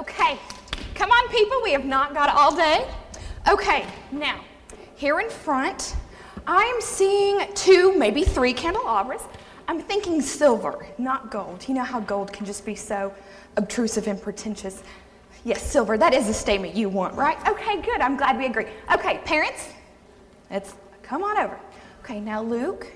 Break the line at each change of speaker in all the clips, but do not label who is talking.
Okay, come on people, we have not got all day. Okay, now, here in front, I'm seeing 2, maybe 3 candelabras. I'm thinking silver, not gold. You know how gold can just be so obtrusive and pretentious. Yes, silver, that is a statement you want, right? Okay, good, I'm glad we agree. Okay, parents, come on over. Okay, now Luke,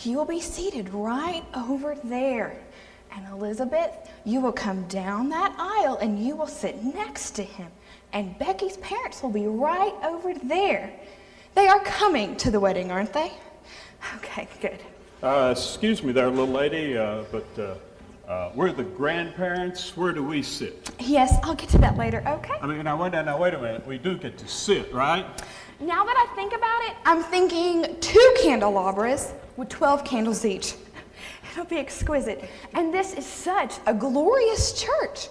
you will be seated right over there. And Elizabeth, you will come down that aisle and you will sit next to him. And Becky's parents will be right over there. They are coming to the wedding, aren't they? Okay, good.
Excuse me there, little lady, but we're the grandparents. Where do we sit?
Yes, I'll get to that later, okay?
I mean, now wait a minute. We do get to sit, right?
Now that I think about it, I'm thinking 2 candelabras with 12 candles each. It'll be exquisite. And this is such a glorious church.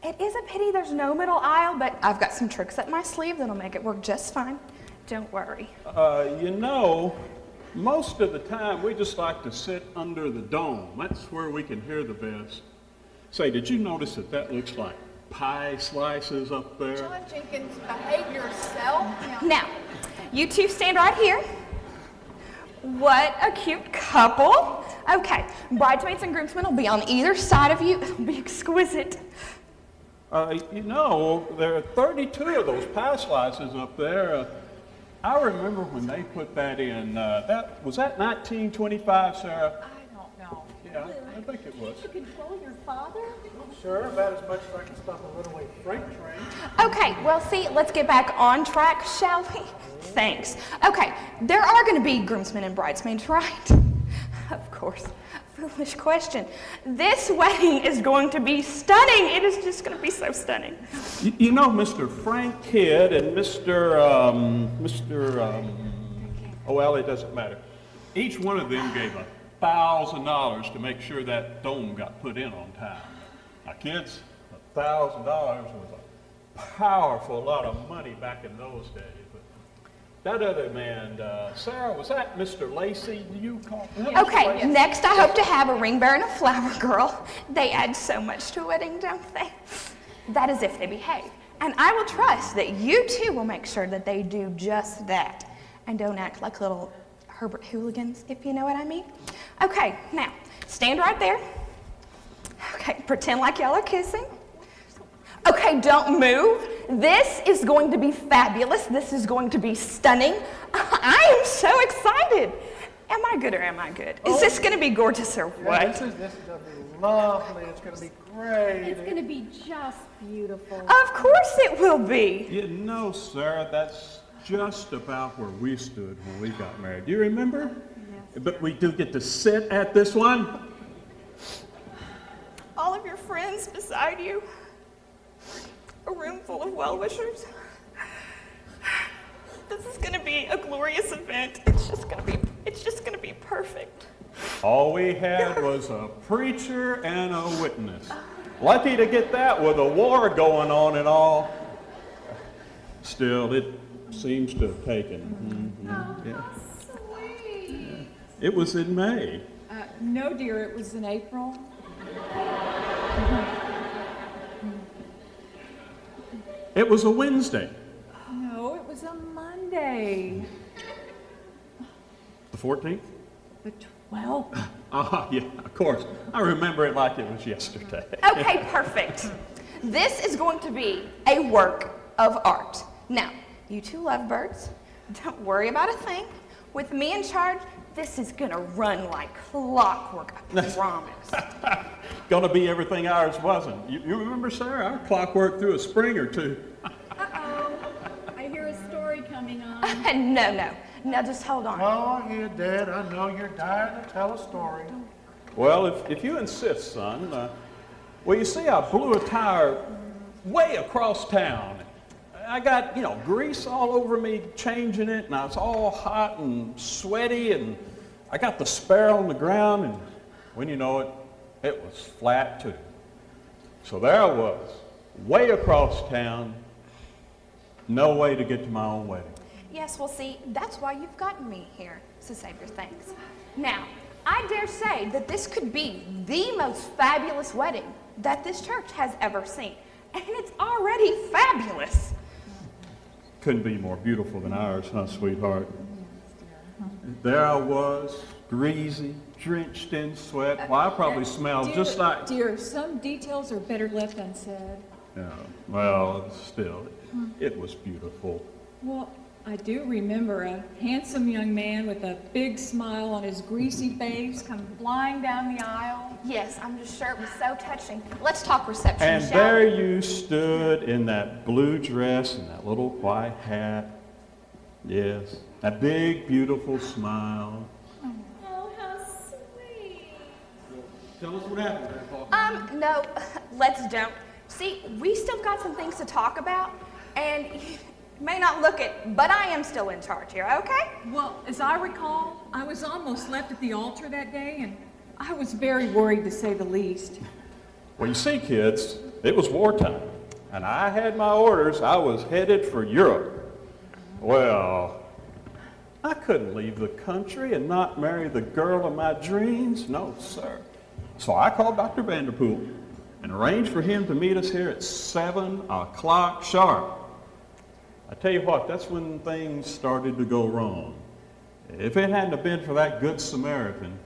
It is a pity there's no middle aisle, but I've got some tricks up my sleeve that'll make it work just fine. Don't worry.
You know, most of the time we just like to sit under the dome. That's where we can hear the best. Say, did you notice that looks like pie slices up there?
John Jenkins, behave yourself.
Now, you 2 stand right here. What a cute couple. Okay, bridesmaids and groomsmen will be on either side of you. It'll be exquisite.
You know, there are 32 of those pie slices up there. I remember when they put that in. Was that 1925, Sarah?
I don't know.
Yeah, I think it was.
You control your father?
Sure, about as much as I can stop a runaway freight train.
Okay, well, see, let's get back on track, shall we? Thanks. Okay, there are going to be groomsmen and bridesmaids, right? Of course. Foolish question. This wedding is going to be stunning. It is just going to be so stunning.
You know, Mr. Frank Kidd and well, it doesn't matter. Each one of them gave $1,000 to make sure that dome got put in on time. Now, kids, $1,000 was a powerful lot of money back in those days. That other man, Sarah, was that Mr. Lacey? Do you call him?
Okay, next I hope to have a ring bearer and a flower girl. They add so much to a wedding, don't they? That is if they behave. And I will trust that you 2 will make sure that they do just that. And don't act like little Herbert hooligans, if you know what I mean. Okay, now, stand right there. Okay, pretend like y'all are kissing. Okay, don't move. This is going to be fabulous. This is going to be stunning. I am so excited. Am I good or am I good? Is this going to be gorgeous or what?
Yeah, this is going to be lovely. It's going to be great.
It's going to be just beautiful.
Of course it will be.
You know, Sarah, that's just about where we stood when we got married. Do you remember? Yes. But we do get to sit at this one.
All of your friends beside you. A room full of well-wishers. This is going to be a glorious event. It's just going to be perfect.
All we had was a preacher and a witness. Lucky to get that with a war going on and all. Still, it seems to have taken.
Oh, yeah. Sweet.
Yeah. It was in May.
No, dear, it was in April.
It was a Wednesday.
No, it was a Monday.
The 14th?
The 12th.
Yeah, of course. I remember it like it was yesterday.
Okay, perfect. This is going to be a work of art. Now, you 2 lovebirds, don't worry about a thing. With me in charge, this is going to run like clockwork, I promise.
Gonna be everything ours wasn't. You remember, Sarah? Our clockwork through a spring or 2.
Uh-oh. I hear a story coming on.
No. Now just hold on.
Oh, yeah, Dad, I know you're dying to tell a story.
Well, if you insist, son. Well, you see, I blew a tire way across town. I got, grease all over me changing it, and I was all hot and sweaty, and I got the spare on the ground, and when you know it, it was flat too. So there I was, way across town, no way to get to my own wedding.
Yes, well, see, that's why you've gotten me here, to save your thanks. Now, I dare say that this could be the most fabulous wedding that this church has ever seen. and it's already fabulous.
Couldn't be more beautiful than ours, huh, sweetheart? There I was, greasy, drenched in sweat. Well, I probably smelled just like...
Dear, some details are better left unsaid.
Yeah, well, still, it was beautiful.
Well, I do remember a handsome young man with a big smile on his greasy face come flying down the aisle.
Yes, I'm just sure it was so touching. Let's talk reception,
And
shall
there
we?
you stood in that blue dress and that little white hat. Yes, that big, beautiful smile.
Oh, how sweet.
Tell us what happened, Grandpa.
No, let's don't. See, we still got some things to talk about, and you may not look it, but I am still in charge here, okay?
Well, as I recall, I was almost left at the altar that day, and I was very worried, to say the least.
Well, you see, kids, it was wartime, and I had my orders. I was headed for Europe. Well, I couldn't leave the country and not marry the girl of my dreams. No, sir. So I called Dr. Vanderpool and arranged for him to meet us here at 7 o'clock sharp. I tell you what, that's when things started to go wrong. If it hadn't have been for that Good Samaritan,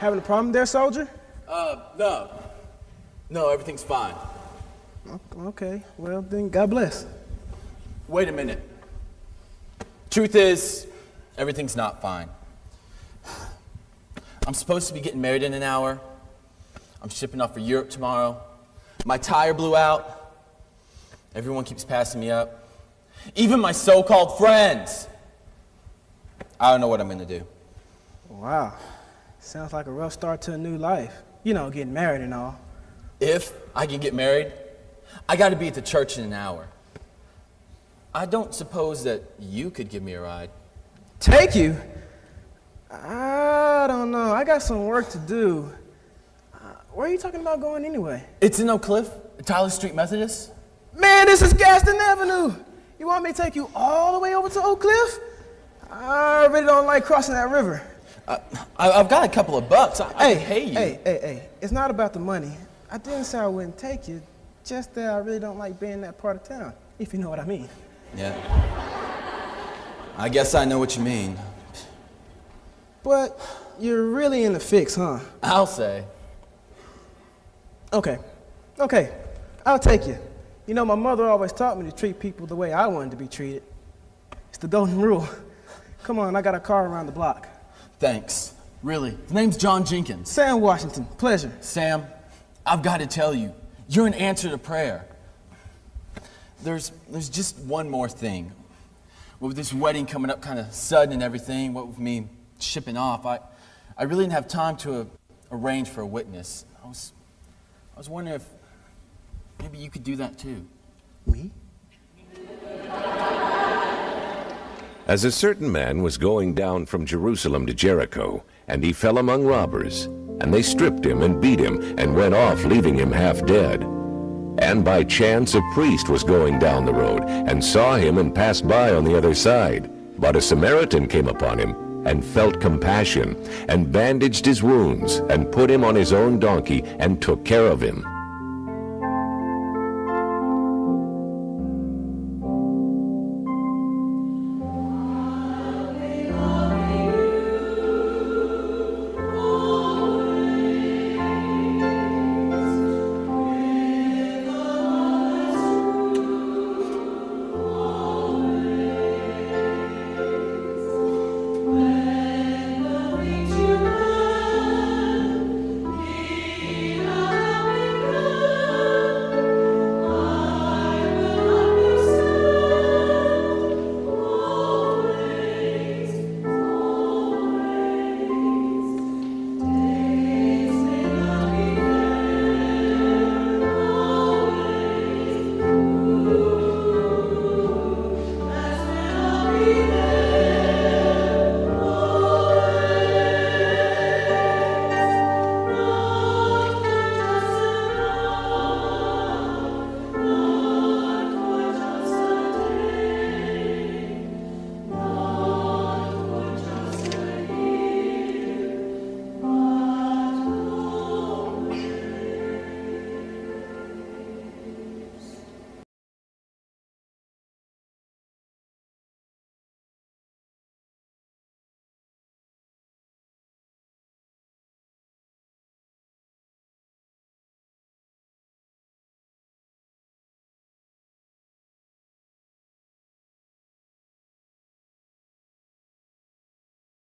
Having a problem there, soldier?
No. No, everything's fine.
Okay, well then, God bless.
Wait a minute. Truth is, everything's not fine. I'm supposed to be getting married in an hour. I'm shipping off for Europe tomorrow. My tire blew out. Everyone keeps passing me up. Even my so-called friends. I don't know what I'm gonna do.
Wow, sounds like a rough start to a new life. You know, getting married and all.
If I can get married, I gotta be at the church in an hour. I don't suppose that you could give me a ride.
Take you? I don't know. I got some work to do. Where are you talking about going anyway?
It's in Oak Cliff, Tyler Street Methodist.
Man, this is Gaston Avenue. You want me to take you all the way over to Oak Cliff? I really don't like crossing that river.
I've got a couple of bucks. I can pay you.
Hey. It's not about the money. I didn't say I wouldn't take you. Just that I really don't like being in that part of town, if you know what I mean.
Yeah. I guess I know what you mean.
But you're really in the fix, huh?
I'll say.
Okay, I'll take you. You know, my mother always taught me to treat people the way I wanted to be treated. It's the golden rule. Come on, I got a car around the block.
Thanks. Really. His name's John Jenkins.
Sam Washington, pleasure.
Sam, I've got to tell you, you're an answer to prayer. There's just one more thing. With this wedding coming up kind of sudden and everything, what with me shipping off, I really didn't have time to arrange for a witness. I was wondering if maybe you could do that too.
Me?
As a certain man was going down from Jerusalem to Jericho, and he fell among robbers, and they stripped him and beat him, and went off, leaving him half dead. And by chance a priest was going down the road, and saw him and passed by on the other side. But a Samaritan came upon him, and felt compassion, and bandaged his wounds, and put him on his own donkey, and took care of him.